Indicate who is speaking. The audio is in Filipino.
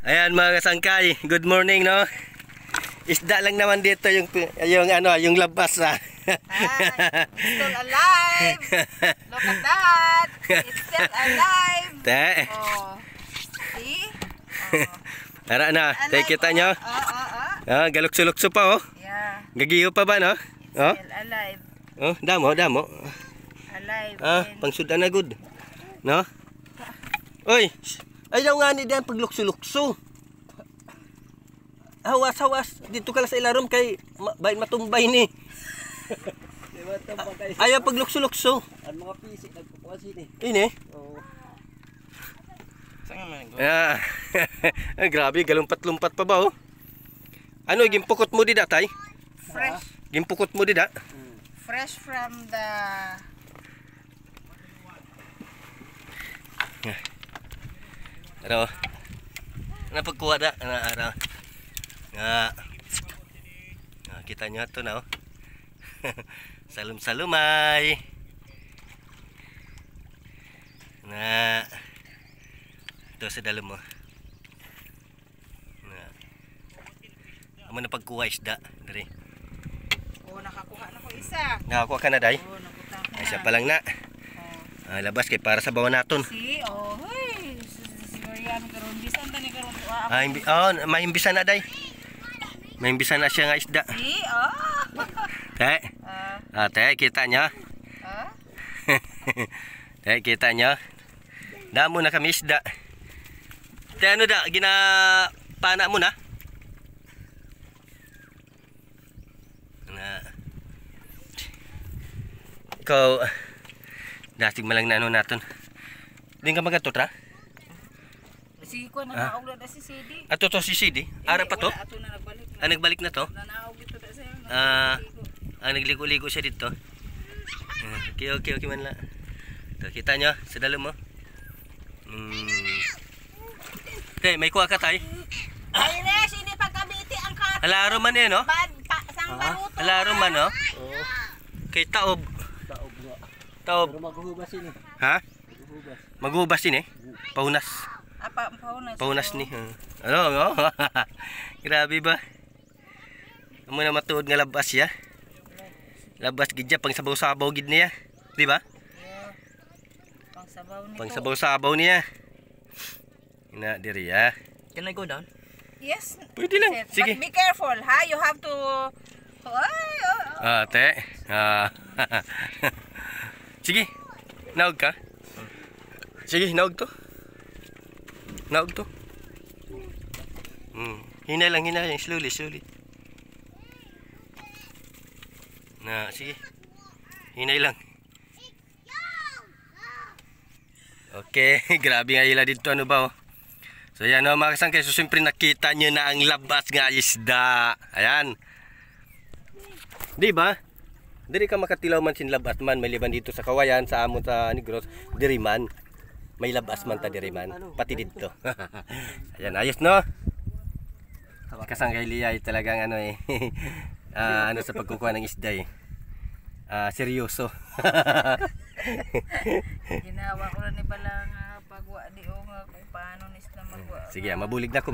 Speaker 1: Ayan mga kasangkay, good morning no. Isda lang naman dito yung labas
Speaker 2: Hi, it's still alive. Look at that. It's still alive.
Speaker 1: Te.
Speaker 2: Oh. See? Oh.
Speaker 1: Tara na, tayo kita nyo. Galukso-lukso pa oh.
Speaker 2: Yeah.
Speaker 1: Gagiyo pa ba no?
Speaker 2: It's still alive.
Speaker 1: Oh, damo.
Speaker 2: Alive.
Speaker 1: Pangsudan na good. No? Oy, ayaw nga ni diyan paglukso-lukso. Hawas. Dito ka lang sa ilarom kay matumbay ni. Ayaw paglukso-lukso.
Speaker 3: Ang mga pisik nagpupuan sini.
Speaker 1: Ini?
Speaker 3: Oo.
Speaker 2: Saan man?
Speaker 1: Grabe, galumpat-lumpat pa ba oh? Ano, gimpukot mo di tay?
Speaker 2: Fresh.
Speaker 1: Gimpukot mo di da?
Speaker 2: Fresh from the...
Speaker 1: Ano? Napagkuha da? Ano? Kita nyo ito na oh. Salum-salumay. Ito sa dalom mo. Amo na pagkuha isda. Dari.
Speaker 2: Oh, nakakuha na ko isa.
Speaker 1: Nakakuha ka na day?
Speaker 2: Oh, nakuha ko
Speaker 1: Ay, siya pa lang na. Labas kay para sa bawa naton.
Speaker 2: See? Oh, hey. Siguriyan karon bisan tani karon
Speaker 1: mahimbisan na day. Mahimbisan na siya nga isda.
Speaker 2: See? Oh.
Speaker 1: Te, kita nyo. Te, kita nyo. Damo na kami isda. Te, ano da? Ginapana mo na? Ikaw, dating malang na ano natin. Di ka magatot ra?
Speaker 2: Sige ko na naog na si CD.
Speaker 1: Ato to si CD? Ara pa to?
Speaker 2: Ato na nagbalik na.
Speaker 1: Nagbalik na to?
Speaker 2: Nanaog dito da sayo.
Speaker 1: Nagligo-ligo siya dito. Okay man lang. Ito, kita nyo sa dalo mo. Okay, may kuha ka tay.
Speaker 2: Ay, Resh, hindi pagkabiti ang kat.
Speaker 1: Alaro man eh, no?
Speaker 2: Sang baruto.
Speaker 1: Alaro man, no?
Speaker 3: Oo.
Speaker 1: Kay taob.
Speaker 3: Taob nga.
Speaker 1: Taob.
Speaker 3: Pero maghuhubas ini.
Speaker 1: Ha?
Speaker 3: Maghuhubas.
Speaker 1: Magubas din eh. Paunas.
Speaker 2: Paunas.
Speaker 1: Paunas ni. Ano? Grabe ba? Amo na matuod nga labas ya. Labas gidya pang sabaw-sabaw gid niya. Di ba?
Speaker 2: Yeah. Pangsabaw nito.
Speaker 1: Pang sabaw-sabaw niya. Ina diri ya.
Speaker 3: Can I go down?
Speaker 2: Yes.
Speaker 1: Pwede lang. Sige.
Speaker 2: But be careful, ha? You have to...
Speaker 1: Te. Sige. Naog ka. Sige, naog to. Hinay lang. Slowly. Sige. Hinay lang. Okay, grabe nga ila dito ano ba oh. So yan o mga kasangkay, so siyempre nakita nyo na ang labas nga isda. Ayan. Di ba? Diri ka makatilaw man sin labas man, maliban dito sa Kawayan, sa amon sa Negros, diri man. May labas man ta diri man, pati dito. Ayan, ayos no? Kasangkay liya talagang ano eh. Ano sa pagkukuha ng isda eh. Seryoso.
Speaker 2: Ginawa ko na ni balang pagwa di o nga kung paano nis na magwa.
Speaker 1: Sige, mabulig na ko.